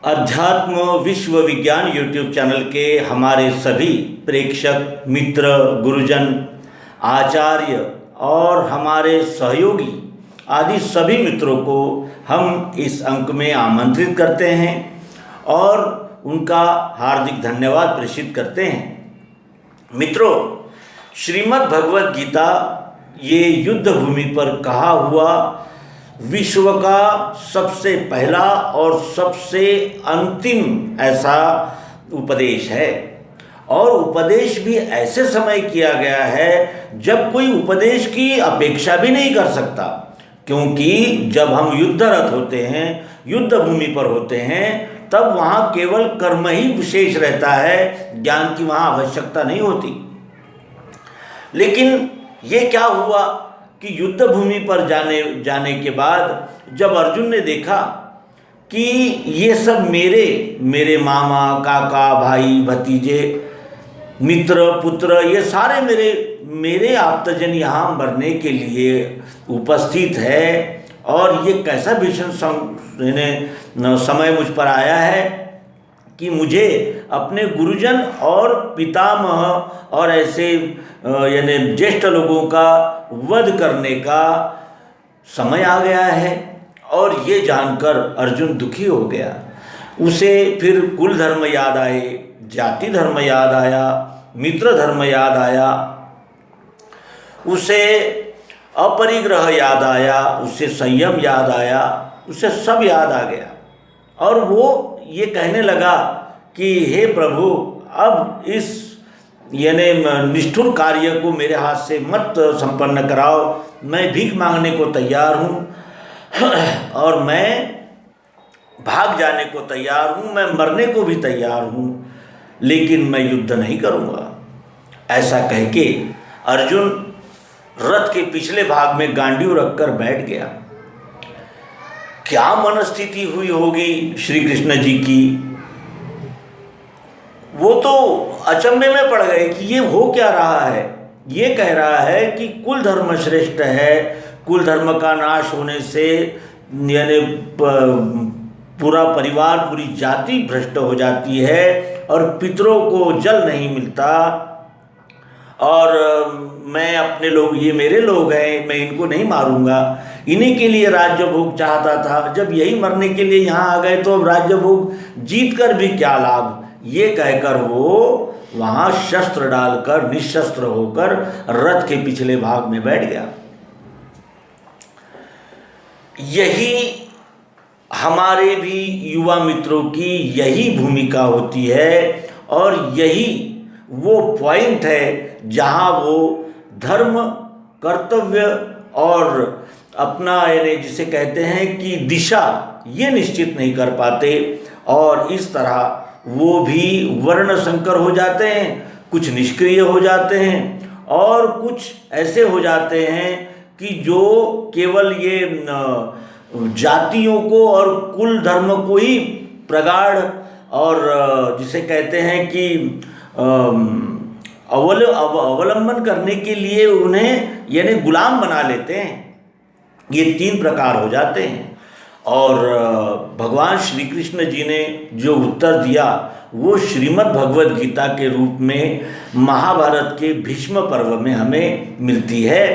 अध्यात्म विश्व विज्ञान यूट्यूब चैनल के हमारे सभी प्रेक्षक मित्र गुरुजन आचार्य और हमारे सहयोगी आदि सभी मित्रों को हम इस अंक में आमंत्रित करते हैं और उनका हार्दिक धन्यवाद प्रेषित करते हैं। मित्रों, श्रीमद् भगवद गीता ये युद्ध भूमि पर कहा हुआ विश्व का सबसे पहला और सबसे अंतिम ऐसा उपदेश है और उपदेश भी ऐसे समय किया गया है जब कोई उपदेश की अपेक्षा भी नहीं कर सकता, क्योंकि जब हम युद्धरत होते हैं, युद्ध भूमि पर होते हैं, तब वहाँ केवल कर्म ही विशेष रहता है, ज्ञान की वहाँ आवश्यकता नहीं होती। लेकिन ये क्या हुआ कि युद्ध भूमि पर जाने के बाद जब अर्जुन ने देखा कि ये सब मेरे मामा, काका, भाई, भतीजे, मित्र, पुत्र, ये सारे मेरे आप्तजन यहाँ मरने के लिए उपस्थित है और ये कैसा भीषण समय मुझ पर आया है कि मुझे अपने गुरुजन और पितामह और ऐसे यानी ज्येष्ठ लोगों का वध करने का समय आ गया है। और ये जानकर अर्जुन दुखी हो गया। उसे फिर कुल धर्म याद आए, जाति धर्म याद आया, मित्र धर्म याद आया, उसे अपरिग्रह याद आया, उसे संयम याद आया, उसे सब याद आ गया और वो ये कहने लगा कि हे प्रभु, अब इस यानी निष्ठुर कार्य को मेरे हाथ से मत संपन्न कराओ। मैं भीख मांगने को तैयार हूँ और मैं भाग जाने को तैयार हूँ, मैं मरने को भी तैयार हूँ, लेकिन मैं युद्ध नहीं करूँगा। ऐसा कह के अर्जुन रथ के पिछले भाग में गांडीव रखकर बैठ गया। क्या मनस्थिति हुई होगी श्री कृष्ण जी की, वो तो अचंभे में पड़ गए कि ये हो क्या रहा है। ये कह रहा है कि कुल धर्म श्रेष्ठ है, कुल धर्म का नाश होने से यानी पूरा परिवार, पूरी जाति भ्रष्ट हो जाती है और पितरों को जल नहीं मिलता और मैं अपने लोग, ये मेरे लोग हैं, मैं इनको नहीं मारूंगा, इन्हीं के लिए राज्य भोग चाहता था। जब यही मरने के लिए यहाँ आ गए तो अब राज्य भोग जीत कर भी क्या लाभ। ये कहकर वो वहाँ शस्त्र डालकर निशस्त्र होकर रथ के पिछले भाग में बैठ गया। यही हमारे भी युवा मित्रों की यही भूमिका होती है और यही वो पॉइंट है जहाँ वो धर्म, कर्तव्य और अपना यानी जिसे कहते हैं कि दिशा, ये निश्चित नहीं कर पाते और इस तरह वो भी वर्ण संकर हो जाते हैं, कुछ निष्क्रिय हो जाते हैं और कुछ ऐसे हो जाते हैं कि जो केवल ये जातियों को और कुल धर्म को ही प्रगाढ़ और जिसे कहते हैं कि अवलंबन करने के लिए उन्हें यानी गुलाम बना लेते हैं। ये तीन प्रकार हो जाते हैं और भगवान श्री कृष्ण जी ने जो उत्तर दिया वो श्रीमद् भगवद गीता के रूप में महाभारत के भीष्म पर्व में हमें मिलती है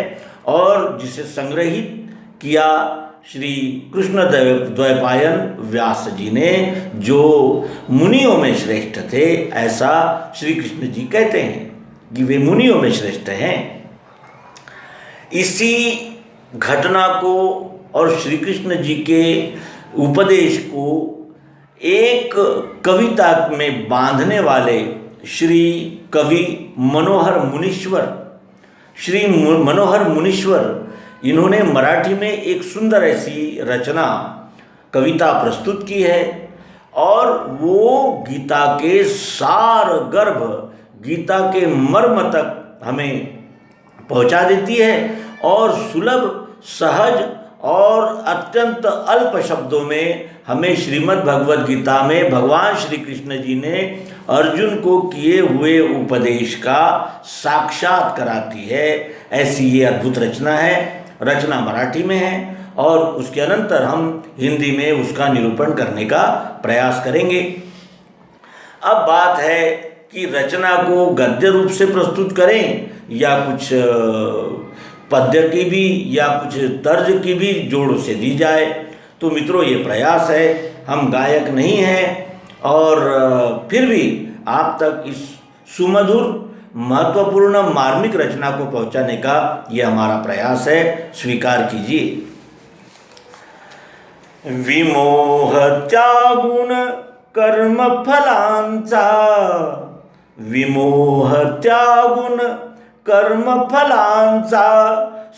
और जिसे संग्रहित किया श्री कृष्ण द्वैपायन व्यास जी ने, जो मुनियों में श्रेष्ठ थे। ऐसा श्री कृष्ण जी कहते हैं कि वे मुनियों में श्रेष्ठ हैं। इसी घटना को और श्री कृष्ण जी के उपदेश को एक कविता में बांधने वाले श्री कवि मनोहर मुनीश्वर, इन्होंने मराठी में एक सुंदर ऐसी रचना, कविता प्रस्तुत की है और वो गीता के सार गर्भ, गीता के मर्म तक हमें पहुंचा देती है और सुलभ, सहज और अत्यंत अल्प शब्दों में हमें श्रीमद् भगवद गीता में भगवान श्री कृष्ण जी ने अर्जुन को किए हुए उपदेश का साक्षात कराती है। ऐसी ये अद्भुत रचना है। रचना मराठी में है और उसके अनंतर हम हिंदी में उसका निरूपण करने का प्रयास करेंगे। अब बात है कि रचना को गद्य रूप से प्रस्तुत करें या कुछ पद्य की भी या कुछ तर्ज की भी जोड़ से दी जाए। तो मित्रों, ये प्रयास है, हम गायक नहीं हैं और फिर भी आप तक इस सुमधुर महत्वपूर्ण मार्मिक रचना को पहुंचाने का ये हमारा प्रयास है, स्वीकार कीजिए। विमोह त्यागुण कर्म फलांचा, विमोह त्यागुण कर्म फलांचा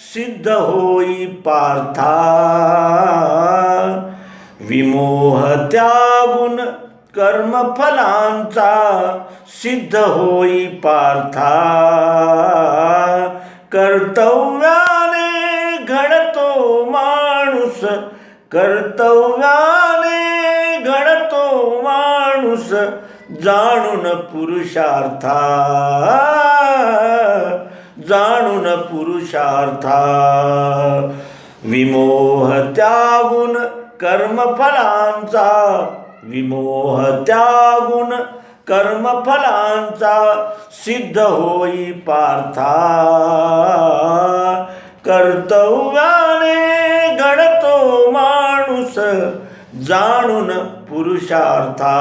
सिद्ध होई पार्था, विमोह त्यागुण कर्म फलांचा सिद्ध होई पार्था, कर्तव्याने घडतो माणूस, कर्तव्याने घडतो माणूस जाणून पुरुषार्था, जाणून पुरुषार्था, विमोह त्यागुण कर्म फलांचा, विमोह त्यागुण कर्म फलांचा सिद्ध होई पार्था, कर्तव्याने घडतो माणूस जाणून पुरुषार्था,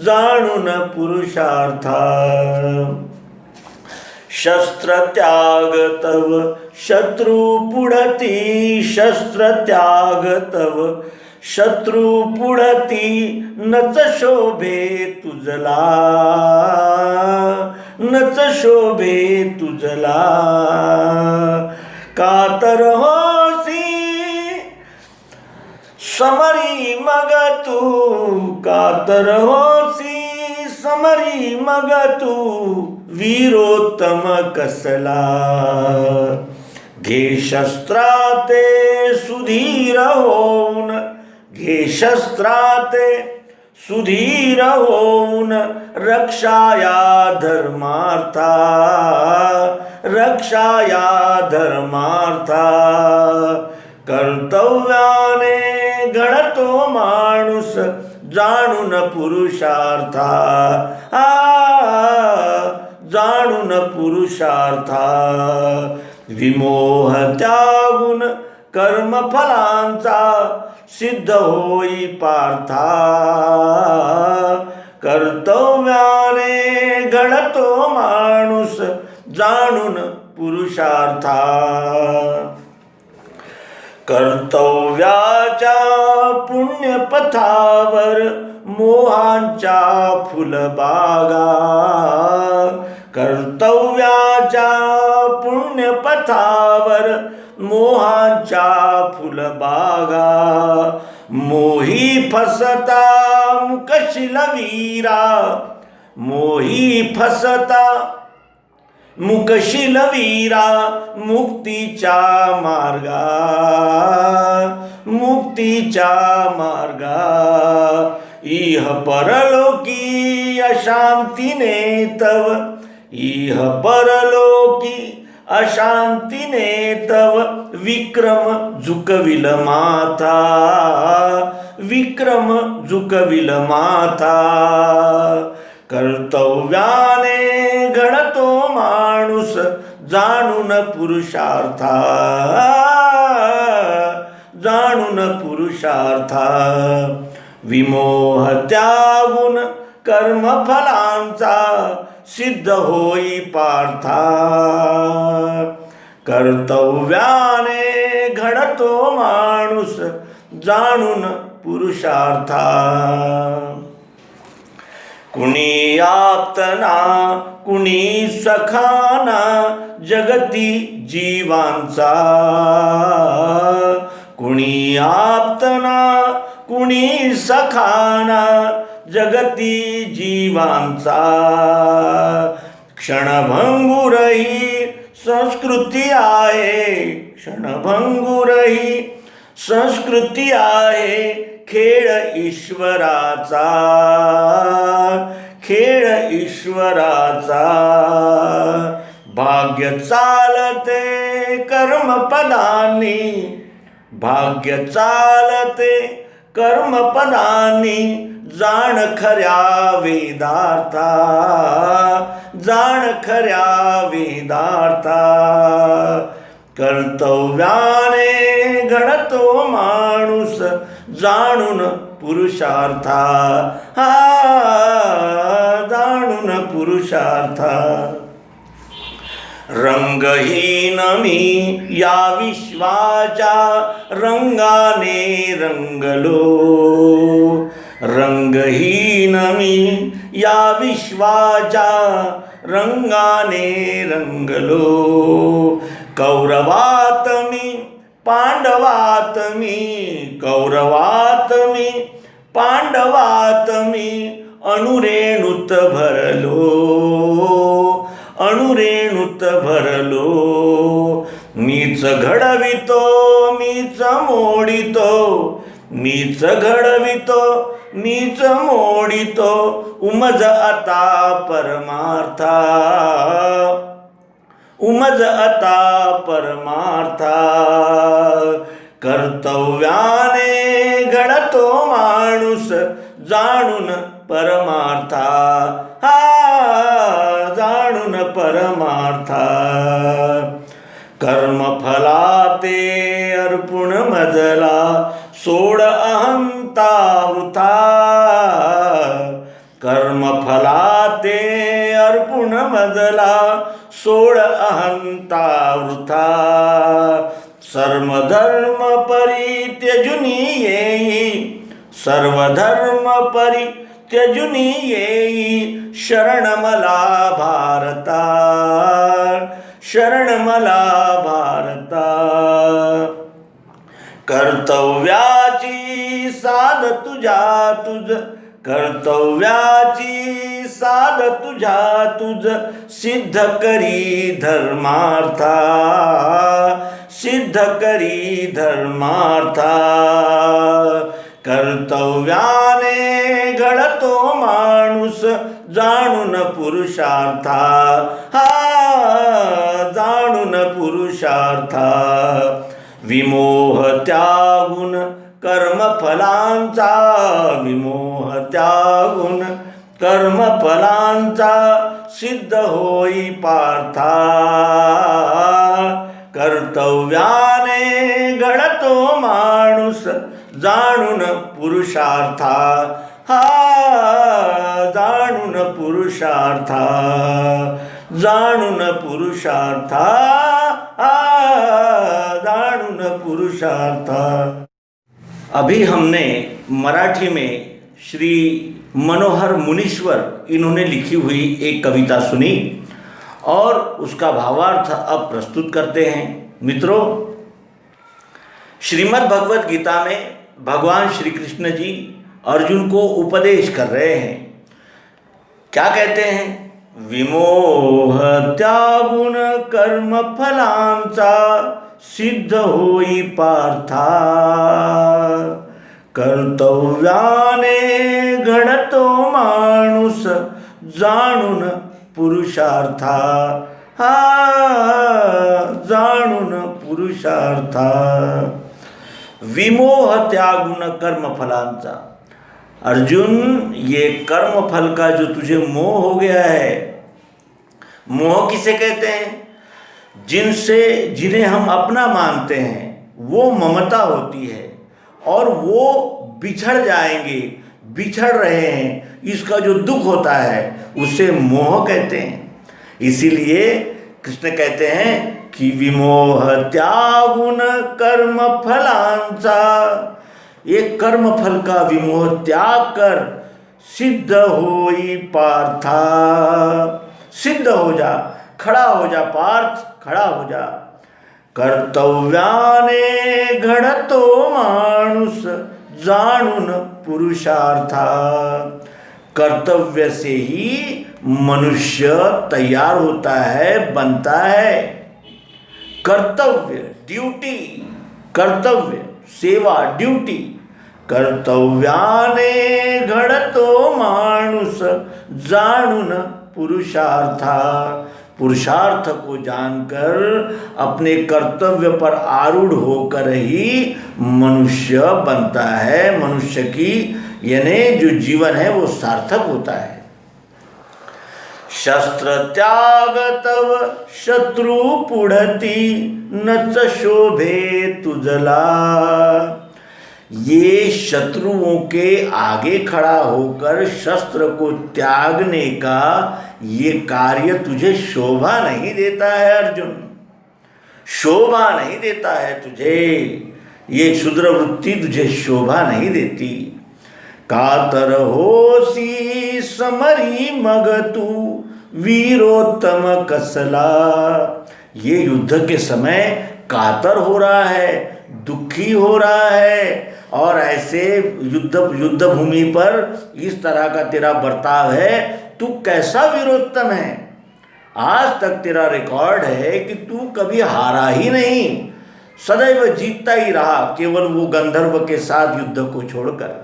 जाणून पुरुषार्था, शस्त्र त्याग तव शत्रु पुढती, शस्त्र त्याग तव शत्रु पुढती नच शोभे तुझला, नच शोभे तुझला, कातर होसी समरी मग तू, कातर होसी समरी मग तू वीरोत्तम कसला, घे शस्त्राते सुधीर होऊन, घे शस्त्राते सुधीर होऊन रक्षाया धर्मार्था, रक्षाया धर्मार्था, कर्तव्याने घडतो माणूस जाणून पुरुषार्था, जाणून पुरुषार्था, विमोह त्यागुण कर्म फलांचा सिद्ध होई पार्था, कर्तव्याने घडतो माणूस जाणून पुरुषार्था, कर्तव्याच्या पुण्यपथावर मोहांच्या फुलबागा, कर्तव्याच्या पुण्यपथावर मोहांच्या फुलबागा, मोही फसता मुकशील वीरा, मोही फसता मुकशील वीरा मुक्तीच्या मार्गा, मुक्तीच्या मार्गा, इह परलोकी अशांतीने तव, इह परलोकी अशांतीने तव विक्रम झुकविल माथा, विक्रम झुकविल माथा, कर्तव्याने घडतो माणूस जाणून पुरुषार्था, जाणून पुरुषार्था, विमोह त्यागुण कर्म फलांचा सिद्ध होई पार्था, कर्तव्याने घडतो माणूस जाणून पुरुषार्था, कुणी आप्तना कुणी सखाना जगती जीवांचा, कुणी आप्तना कुणी सखाना जगती जीवांचा, क्षणभंगुर ही संस्कृती आहे, क्षणभंगुर ही संस्कृती आहे, खेळ ईश्वराचा, खेळ ईश्वराचा, भाग्य चालते कर्मपदांनी, भाग्य चालते कर्मपदांनी, जाण खऱ्या वेदार्था, जाण खऱ्या वेदार्था. कर्तव्याने घडतो माणूस, जाणून पुरुषार्था, हा जाणून पुरुषार्था. रंगहीन मी या विश्वाच्या, रंगाने रंगलो. रंगहीन मी या विश्वाच्या, रंगाने रंगलो. कौरवात मी पांडवात मी, कौरवात मी पांडवात मी, अणुरेणूत भरलो, अणुरेणूत भरलो. मीच घडवितो मीच मोडितो, मीच घडवितो मीच मोडितो. उमज आता परमार्था, उमज आता परमार्था. कर्तव्याने घडतो माणूस, जाणून परमार्था, हा जाणून परमार्था. कर्मफलाते अर्पुण मजला, सोड अहंता वृथा. कर्मफलाते अर्पुण मजला, सोड अहंता वृथा. सर्वधर्म परित्यजुनी येई, सर्वधर्म परित्यजुनी येई. शरण मला भारता, शरण मला भारता. कर्तव्याची साध तुझ्या तुझ, कर्तव्याची साध तुझ्या तुझ. सिद्ध करी धर्मार्था, सिद्ध करी धर्मार्था. कर्तव्याने घडतो माणूस, जाणून पुरुषार्था, हा जाणून पुरुषार्था. विमोह त्यागून कर्मफलांचा, विमोह त्यागून कर्मफलांचा. सिद्ध होई पार्था, कर्तव्याने घडतो माणूस, जाणून पुरुषार्था, हा जाणून पुरुषार्था, जाणून पुरुषार्था, हा जाणून पुरुषार्था. अभी हमने मराठी में श्री मनोहर मुनीश्वर इन्होंने लिखी हुई एक कविता सुनी और उसका भावार्थ अब प्रस्तुत करते हैं. मित्रों, श्रीमद् भगवत गीता में भगवान श्री कृष्ण जी अर्जुन को उपदेश कर रहे हैं. क्या कहते हैं? विमोह त्यागुण कर्म फलांचा, सिद्ध होई पार्था. कर्तव्याने घडतो माणूस, जाणून पुरुषार्था, हा जाणून पुरुषार्था. विमोह त्यागुण कर्मफलांचा. अर्जुन, ये कर्मफल का जो तुझे मोह हो गया है, मोह किसे कहते हैं? जिन्हें हम अपना मानते हैं, वो ममता होती है और वो बिछड़ जाएंगे, बिछड़ रहे हैं, इसका जो दुख होता है उसे मोह कहते हैं. इसीलिए कृष्ण कहते हैं कि विमोह त्यागुण कर्म फलांचा. ये कर्म फल का विमोह त्याग कर सिद्ध होई पार्था. सिद्ध हो जा, खड़ा हो जा पार्थ, खड़ा हो जा. कर्तव्याने घडतो माणूस, जाणून पुरुषार्था. कर्तव्य से ही मनुष्य तैयार होता है, बनता है. कर्तव्य, ड्यूटी, कर्तव्य, सेवा, ड्यूटी. कर्तव्याने घडतो माणूस, जाणून पुरुषार्था. पुरुषार्थ को जानकर अपने कर्तव्य पर आरूढ़ होकर ही मनुष्य बनता है। मनुष्य की यानी जो जीवन है वो सार्थक होता है। शस्त्र त्याग तव शत्रु पुढ़ति न च शोभे तुझला। ये शत्रुओं के आगे खड़ा होकर शस्त्र को त्यागने का ये कार्य तुझे शोभा नहीं देता है अर्जुन, शोभा नहीं देता है तुझे। ये क्षुद्र वृत्ति तुझे शोभा नहीं देती। कातर होसी समरी मगतु वीरोत्तम कसला। ये युद्ध के समय कातर हो रहा है, दुखी हो रहा है, और ऐसे युद्ध भूमि पर इस तरह का तेरा बर्ताव है, तू कैसा वीरोत्तम है। आज तक तेरा रिकॉर्ड है कि तू कभी हारा ही नहीं, सदैव जीतता ही रहा, केवल वो गंधर्व के साथ युद्ध को छोड़कर।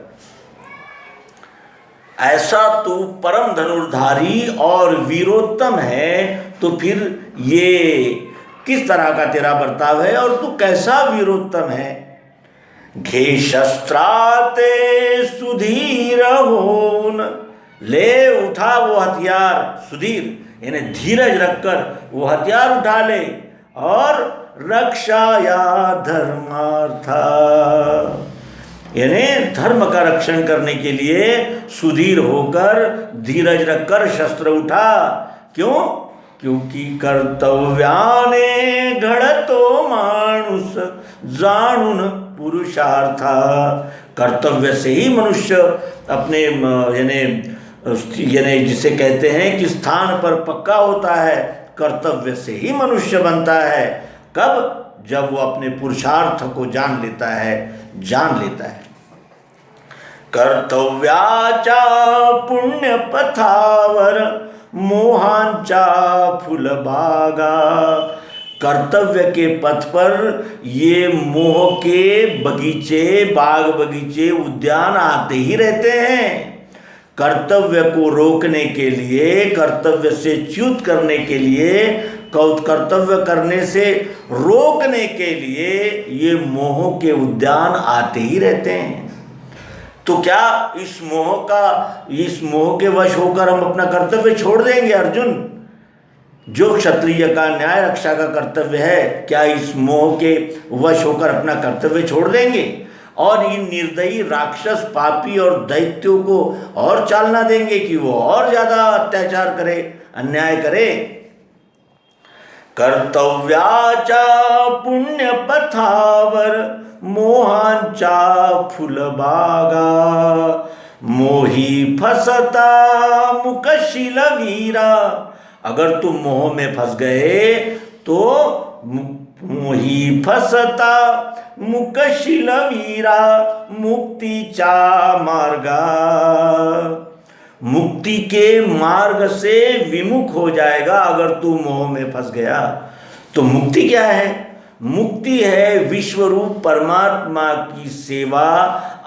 ऐसा तू परम धनुर्धारी और वीरोत्तम है, तो फिर ये किस तरह का तेरा बर्ताव है और तू कैसा वीरोत्तम है। घे शस्त्राते सुधीर होन। ले उठा वो हथियार, सुधीर यानी धीरज रखकर वो हथियार उठा ले, और रक्षा या धर्मार्था यानी धर्म का रक्षण करने के लिए सुधीर होकर धीरज रखकर शस्त्र उठा। क्यों? क्योंकि कर्तव्याने घड़तो मानुष जाणुन पुरुषार्था। कर्तव्य से ही मनुष्य अपने यानी जिसे कहते हैं कि स्थान पर पक्का होता है, कर्तव्य से ही मनुष्य बनता है। कब? जब वो अपने पुरुषार्थ को जान लेता है। कर्तव्याचा पुण्य पथावर मोहांचा फूलबागा। कर्तव्य के पथ पर ये मोह के बगीचे, बाग बगीचे, उद्यान आते ही रहते हैं। कर्तव्य को रोकने के लिए, कर्तव्य से च्युत करने के लिए, कर्तव्य करने से रोकने के लिए ये मोह के उद्यान आते ही रहते हैं। तो क्या इस मोह के वश होकर हम अपना कर्तव्य छोड़ देंगे अर्जुन? जो क्षत्रिय का न्याय रक्षा का कर्तव्य है, क्या इस मोह के वश होकर अपना कर्तव्य छोड़ देंगे और इन निर्दयी राक्षस, पापी और दैत्यों को और चालना देंगे कि वो और ज्यादा अत्याचार करे, अन्याय करे? कर्तव्याचा पुण्य पथावर मोहांचा फुलबागा। मोही फसता मुकशिल वीरा। अगर तुम मोह में फंस गए तो मोही फसता मुकशिल वीरा मुक्ति चा मार्गा। मुक्ति के मार्ग से विमुख हो जाएगा अगर तू मोह में फंस गया। तो मुक्ति क्या है? मुक्ति है विश्वरूप परमात्मा की सेवा,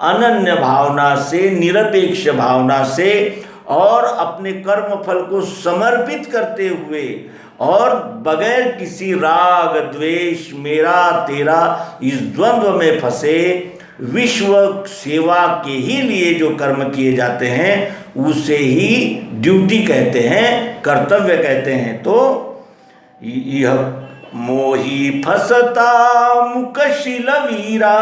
अनन्य भावना से, निरपेक्ष भावना से, और अपने कर्म फल को समर्पित करते हुए और बगैर किसी राग द्वेष, मेरा तेरा इस द्वंद्व में फंसे, विश्व सेवा के ही लिए जो कर्म किए जाते हैं उसे ही ड्यूटी कहते हैं, कर्तव्य कहते हैं। तो यह मोही फसता मुकशिल वीरा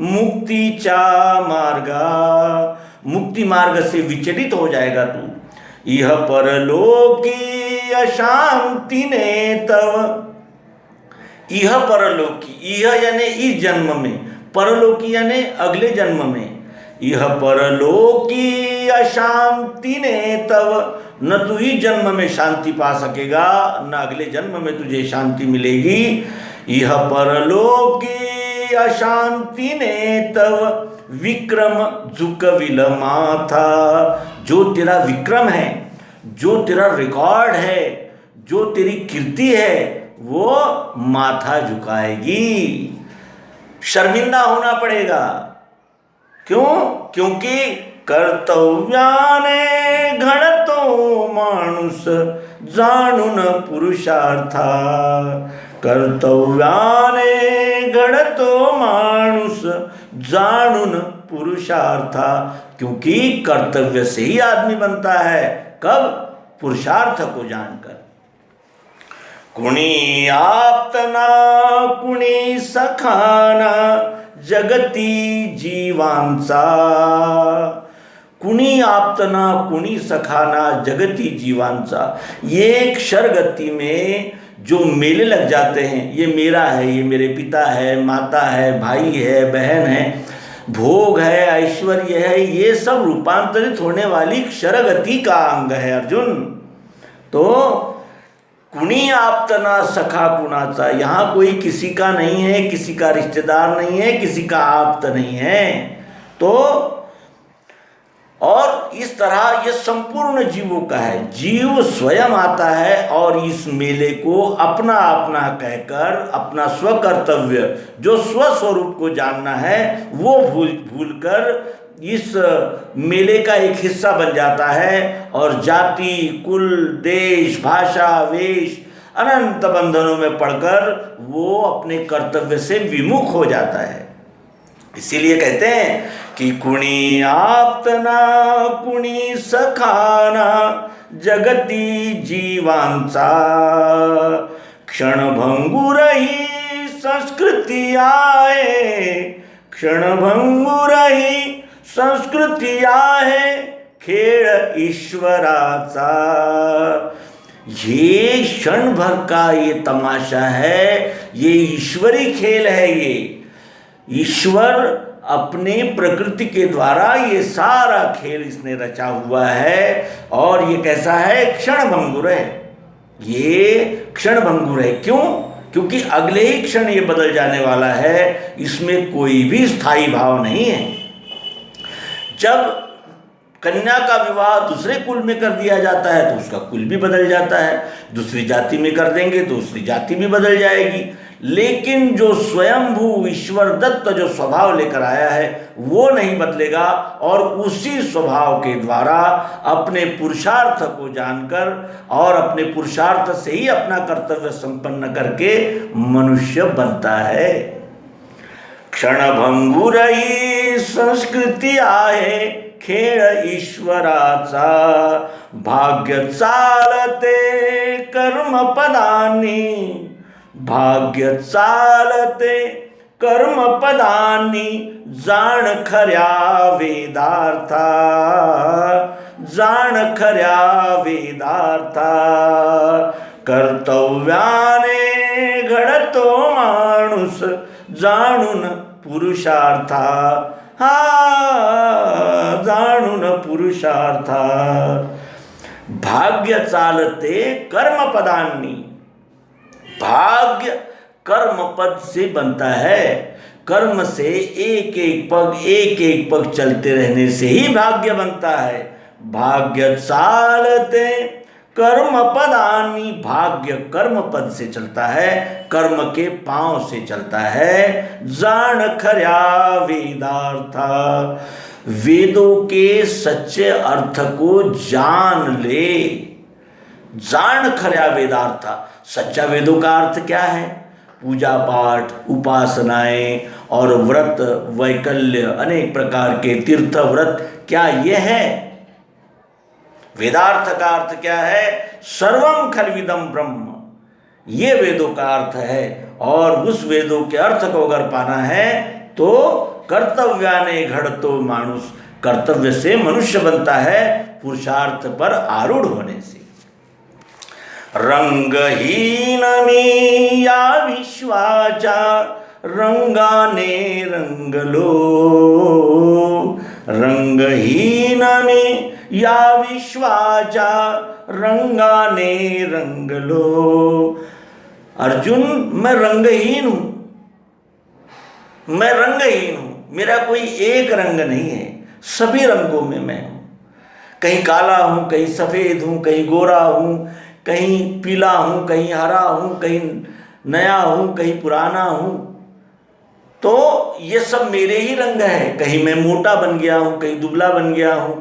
मुक्ति चा मार्गा। मुक्ति मार्ग से विचलित हो जाएगा तू। यह परलोकी अशांति ने तव। यह परलोकी, यह यानी इस जन्म में, परलोकी यानी अगले जन्म में। यह परलोकी अशांति ने तव। न तू ही जन्म में शांति पा सकेगा, न अगले जन्म में तुझे शांति मिलेगी। यह परलोकी अशांति ने तव विक्रम झुक विलमाथा। जो तेरा विक्रम है, जो तेरा रिकॉर्ड है, जो तेरी कीर्ति है, वो माथा झुकाएगी, शर्मिंदा होना पड़ेगा। क्यों? क्योंकि कर्तव्याने घड़तो माणूस जाणून पुरुषार्था, कर्तव्याने घडतो माणूस जाणून पुरुषार्था। क्योंकि कर्तव्य से ही आदमी बनता है, कब? पुरुषार्थ को जानकर। कुणी आप्तना कुणी सखाना जगती जीवांचा, कुणी आप्तना कुणी सखाना जगती जीवांचा। ये क्षरगति में जो मेले लग जाते हैं, ये मेरा है, ये मेरे पिता है, माता है, भाई है, बहन है, भोग है, ऐश्वर्य है, ये सब रूपांतरित होने वाली क्षरगति का अंग है अर्जुन। तो कुणी आप्तना सखा कुणाचा, यहाँ कोई किसी का नहीं है, किसी का रिश्तेदार नहीं है, किसी का आप्त नहीं है। तो और इस तरह ये संपूर्ण जीवों का है। जीव स्वयं आता है और इस मेले को अपना अपना कहकर अपना स्वकर्तव्य जो स्वस्वरूप को जानना है वो भूल कर इस मेले का एक हिस्सा बन जाता है और जाति, कुल, देश, भाषा, वेश अनंत बंधनों में पड़कर वो अपने कर्तव्य से विमुख हो जाता है। इसीलिए कहते हैं कि कुणी आप्तना कुणी सखाना जगती जीवांचा, क्षणभंगुरही संस्कृती आहे, क्षणभंगुरही संस्कृती आहे, खेळ ईश्वराचा। ये क्षण भर का ये तमाशा है, ये ईश्वरी खेल है। ये ईश्वर अपने प्रकृति के द्वारा ये सारा खेल इसने रचा हुआ है। और ये कैसा है? क्षणभंगुर है। ये क्षणभंगुर है। क्यों? क्योंकि अगले ही क्षण ये बदल जाने वाला है, इसमें कोई भी स्थायी भाव नहीं है। जब कन्या का विवाह दूसरे कुल में कर दिया जाता है तो उसका कुल भी बदल जाता है, दूसरी जाति में कर देंगे तो उसकी जाति भी बदल जाएगी। लेकिन जो स्वयंभू ईश्वर दत्त जो स्वभाव लेकर आया है वो नहीं बदलेगा और उसी स्वभाव के द्वारा अपने पुरुषार्थ को जानकर और अपने पुरुषार्थ से ही अपना कर्तव्य संपन्न करके मनुष्य बनता है। क्षणभंगुरही संस्कृती आहे, खेळ ईश्वराचा, भाग्य चालते कर्मपदांनी, भाग्य चालते कर्मपदांनी, जाण खऱ्या वेदार्था, जाण खऱ्या वेदार्था, कर्तव्याने घडतो माणूस जाणून पुरुषार्था, हा जाणून पुरुषार्था। भाग्य चालते कर्मपदांनी, भाग्य कर्म पद से बनता है। कर्म से एक एक पग चलते रहने से ही भाग्य बनता है। भाग्य चालते कर्म पदानी, भाग्य कर्म पद से चलता है, कर्म के पांव से चलता है। जान खऱ्या वेदार्था, वेदों के सच्चे अर्थ को जान ले। जान खऱ्या वेदार्था, सच्चा वेदों का अर्थ क्या है? पूजा पाठ, उपासनाएं और व्रत, वैकल्य, अनेक प्रकार के तीर्थ व्रत, क्या ये है? वेदार्थ का अर्थ क्या है? सर्वम खल्विदम ब्रह्म, ये वेदों का अर्थ है। और उस वेदों के अर्थ को अगर पाना है तो कर्तव्याने घड़तो मानुष, कर्तव्य से मनुष्य बनता है पुरुषार्थ पर आरूढ़ होने से। रंगहीन में या विश्वाचा रंगाने रंगलो, रंगहीन में या विश्वाचा रंगाने रंगलो। अर्जुन, मैं रंगहीन हूं, मैं रंगहीन हूं, मेरा कोई एक रंग नहीं है, सभी रंगों में मैं हूं। कहीं काला हूं, कहीं सफेद हूं, कहीं गोरा हूं, कहीं पीला हूं, कहीं हरा हूं, कहीं नया हूं, कहीं पुराना हूं। तो ये सब मेरे ही रंग हैं। कहीं मैं मोटा बन गया हूं, कहीं दुबला बन गया हूं,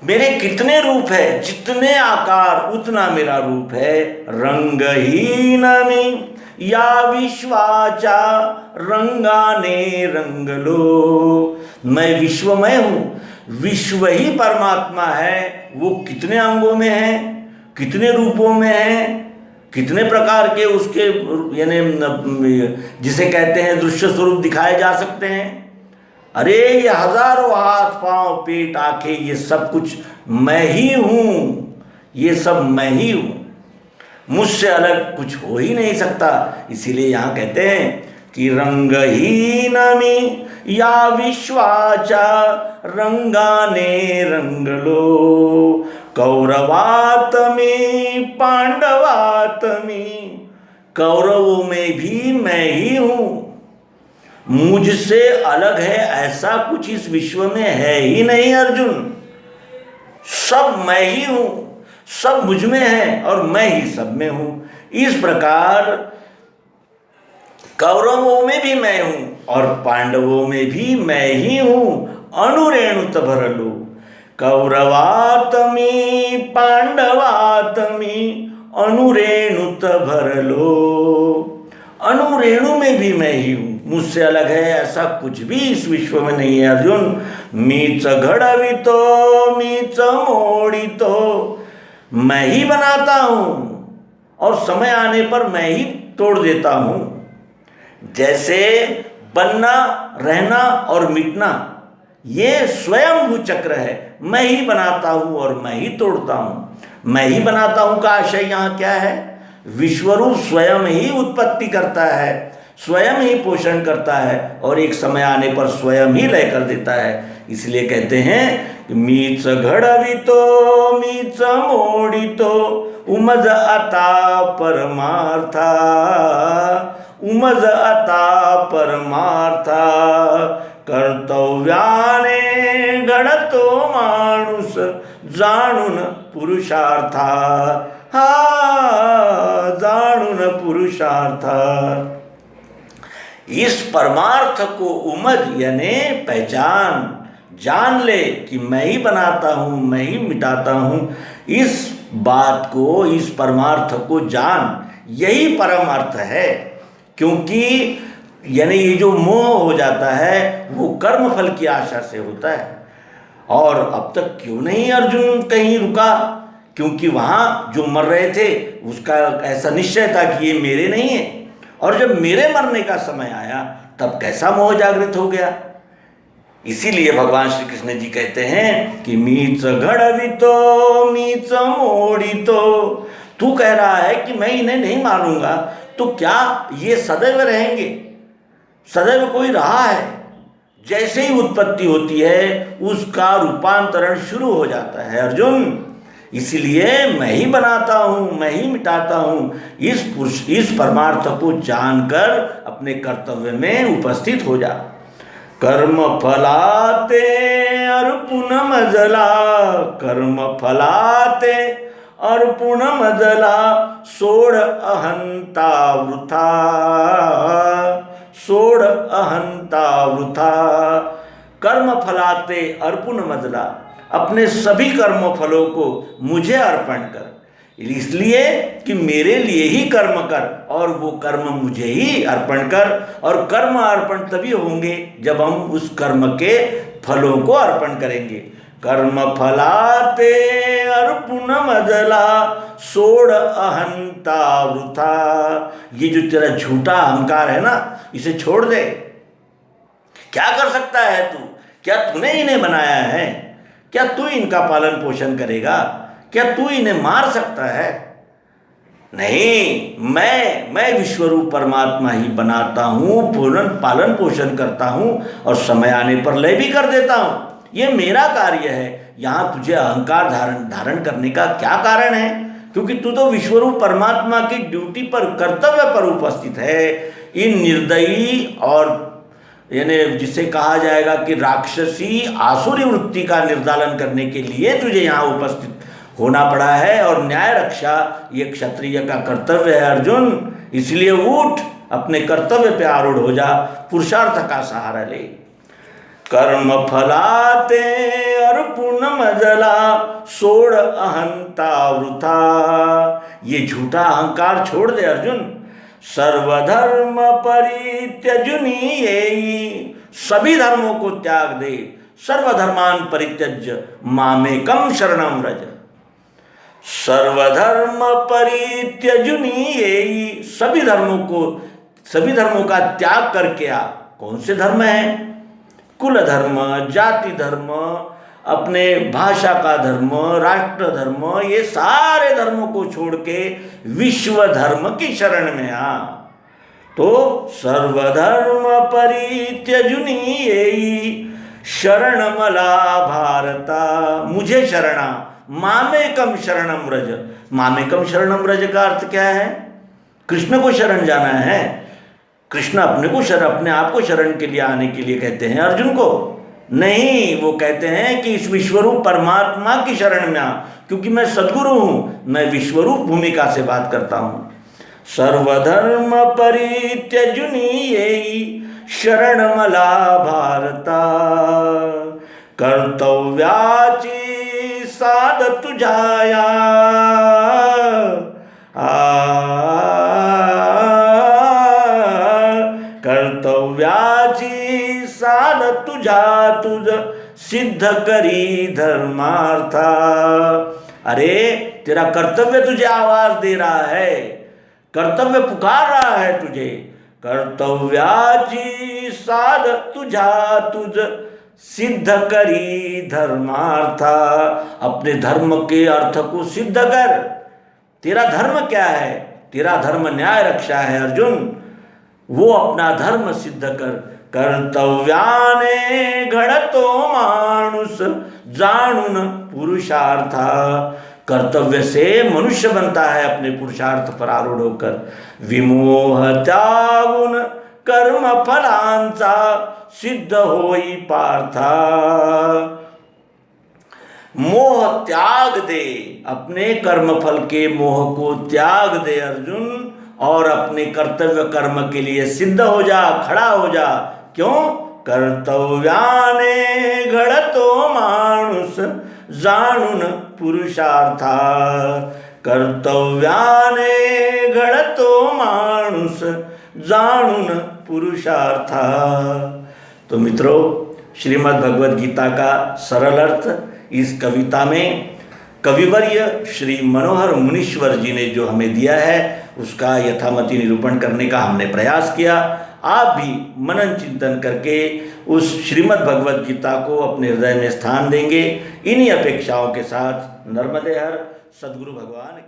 मेरे कितने रूप है, जितने आकार उतना मेरा रूप है। रंगहीनमी या विश्वाचा रंगाने रंग लो। मैं विश्वमय हूँ, विश्व ही परमात्मा है। वो कितने अंगों में है, कितने रूपों में है, कितने प्रकार के उसके यानी जिसे कहते हैं दृश्य स्वरूप दिखाए जा सकते हैं। अरे ये हजारों हाथ पांव पेट आंखें, ये सब कुछ मैं ही हूँ, ये सब मैं ही हूँ, मुझसे अलग कुछ हो ही नहीं सकता। इसीलिए यहाँ कहते हैं कि रंगहीनमी या विश्वाचा रंगाने रंग लो। कौरवात्मी पांडवात्मी, कौरवों में भी मैं ही हूँ, मुझसे अलग है ऐसा कुछ इस विश्व में है ही नहीं अर्जुन। सब मैं ही हूँ, सब मुझ में है और मैं ही सब में हूँ। इस प्रकार कौरवों में भी मैं हूँ और पांडवों में भी मैं ही हूँ। अनुरेणुत भरलो। कौरवात्मी पांडवात्मी अनुरेणुत भरलो। अनुरेणु में भी मैं ही हूँ, मुझसे अलग है ऐसा कुछ भी इस विश्व में नहीं है अर्जुन। मीच घड़वितो मीच मोड़ितो, मैं ही बनाता हूँ और समय आने पर मैं ही तोड़ देता हूँ। जैसे बनना, रहना और मिटना ये स्वयंभू चक्र है। मैं ही बनाता हूँ और मैं ही तोड़ता हूँ। मैं ही बनाता हूँ का आशय यहाँ क्या है? विश्वरूप स्वयं ही उत्पत्ति करता है, स्वयं ही पोषण करता है और एक समय आने पर स्वयं ही लय कर देता है। इसलिए कहते हैं मीच घड़वितो मीच मोड़ितो उमज अता परमार्था। उमज अता परमार्था कर्तव्याने घडतो माणूस जाणून पुरुषार्था। जाणून पुरुषार्था। इस परमार्थ को उमज यानी पहचान, जान ले कि मैं ही बनाता हूँ, मैं ही मिटाता हूँ। इस बात को, इस परमार्थ को जान, यही परम अर्थ है। क्योंकि यानी ये जो मोह हो जाता है वो कर्म फल की आशा से होता है। और अब तक क्यों नहीं अर्जुन कहीं रुका? क्योंकि वहाँ जो मर रहे थे उसका ऐसा निश्चय था कि ये मेरे नहीं है, और जब मेरे मरने का समय आया तब कैसा मोह जागृत हो गया। इसीलिए भगवान श्री कृष्ण जी कहते हैं कि मीच घड़वितो मीच मोड़ितो। तू कह रहा है कि मैं इन्हें नहीं मारूंगा, तो क्या ये सदैव रहेंगे? सदैव कोई रहा है? जैसे ही उत्पत्ति होती है उसका रूपांतरण शुरू हो जाता है अर्जुन। इसलिए मैं ही बनाता हूँ, मैं ही मिटाता हूँ। इस परमार्थ को जानकर अपने कर्तव्य में उपस्थित हो जा। कर्म फलाते अर्पुण मजला। कर्म फलाते अर्पुण मजला सोड़ अहंता वृथा। सोड़ अहंता वृथा। कर्म फलाते अर्पुण मजला, अपने सभी कर्म फलों को मुझे अर्पण कर। इसलिए कि मेरे लिए ही कर्म कर और वो कर्म मुझे ही अर्पण कर। और कर्म अर्पण तभी होंगे जब हम उस कर्म के फलों को अर्पण करेंगे। कर्म फलाते अर्पुण मजला सोड़ अहंता वृथा। ये जो तेरा झूठा अहंकार है ना, इसे छोड़ दे। क्या कर सकता है तू? क्या तूने इन्हें बनाया है? क्या तू इनका पालन पोषण करेगा? क्या तू इन्हें मार सकता है? नहीं, मैं विश्वरूप परमात्मा ही बनाता हूँ, पालन पोषण करता हूँ और समय आने पर लय भी कर देता हूँ। ये मेरा कार्य है। यहाँ तुझे अहंकार धारण करने का क्या कारण है? क्योंकि तू तो विश्वरूप परमात्मा की ड्यूटी पर, कर्तव्य पर उपस्थित है। इन निर्दयी और यानी जिसे कहा जाएगा कि राक्षसी आसुरी वृत्ति का निर्दालन करने के लिए तुझे यहाँ उपस्थित होना पड़ा है। और न्याय रक्षा ये क्षत्रिय का कर्तव्य है अर्जुन। इसलिए उठ, अपने कर्तव्य पे आरूढ़ हो जा, पुरुषार्थ का सहारा ले। कर्म फलाते अर्पुण पूर्ण मजला सोड अहंता वृथा। ये झूठा अहंकार छोड़ दे अर्जुन। सर्वधर्म परित्यजुनी येयि, सभी धर्मों को त्याग दे। सर्वधर्मान परित्यज्य मामेकम शरणम व्रज। सर्वधर्म परित्यजुनी येयि, सभी धर्मों का त्याग करके आ। कौन से धर्म है? कुल धर्म, जाति धर्म, अपने भाषा का धर्म, राष्ट्र धर्म, ये सारे धर्मों को छोड़ के विश्व धर्म की शरण में आ। तो सर्वधर्म परित्यजुनी येयि शरणमला भारता, मुझे शरणा। मामेकम शरणम व्रज। मामेकम शरणम व्रज का अर्थ क्या है? कृष्ण को शरण जाना है। कृष्ण अपने आप को शरण के लिए आने के लिए कहते हैं अर्जुन को। नहीं, वो कहते हैं कि इस विश्वरूप परमात्मा की शरण में आ, क्योंकि मैं सद्गुरु हूँ, मैं विश्वरूप भूमिका से बात करता हूँ। सर्वधर्म परित्यजुनी येयि शरणमला भारता, कर्तव्याची साध तुझाया। कर्तव्याची साध तुझा तुझ सिद्ध करी धर्मार्था। अरे तेरा कर्तव्य तुझे आवाज दे रहा है, कर्तव्य पुकार रहा है तुझे। कर्तव्याची साध तुझा तुझ सिद्ध करी धर्मार्था, अपने धर्म के अर्थ को सिद्ध कर। तेरा धर्म क्या है? तेरा धर्म न्याय रक्षा है अर्जुन। वो अपना धर्म सिद्ध कर। कर्तव्याने घडतो माणूस जाणून पुरुषार्था, कर्तव्य से मनुष्य बनता है अपने पुरुषार्थ पर आरूढ़ होकर। विमोह त्यागून कर्म फलांचा सिद्ध होई पार्था, मोह त्याग दे, अपने कर्मफल के मोह को त्याग दे अर्जुन, और अपने कर्तव्य कर्म के लिए सिद्ध हो जा, खड़ा हो जा। क्यों? कर्तव्याने घडतो माणूस जाणून पुरुषार्था, कर्तव्याने घडतो माणूस जाणून पुरुषार्था। तो मित्रों, श्रीमद् भगवद गीता का सरल अर्थ इस कविता में कविवर्य श्री मनोहर मुनीश्वर जी ने जो हमें दिया है उसका यथामति निरूपण करने का हमने प्रयास किया। आप भी मनन चिंतन करके उस श्रीमद् भगवद गीता को अपने हृदय में स्थान देंगे। इन्हीं अपेक्षाओं के साथ नर्मदे हर सद्गुरु भगवान।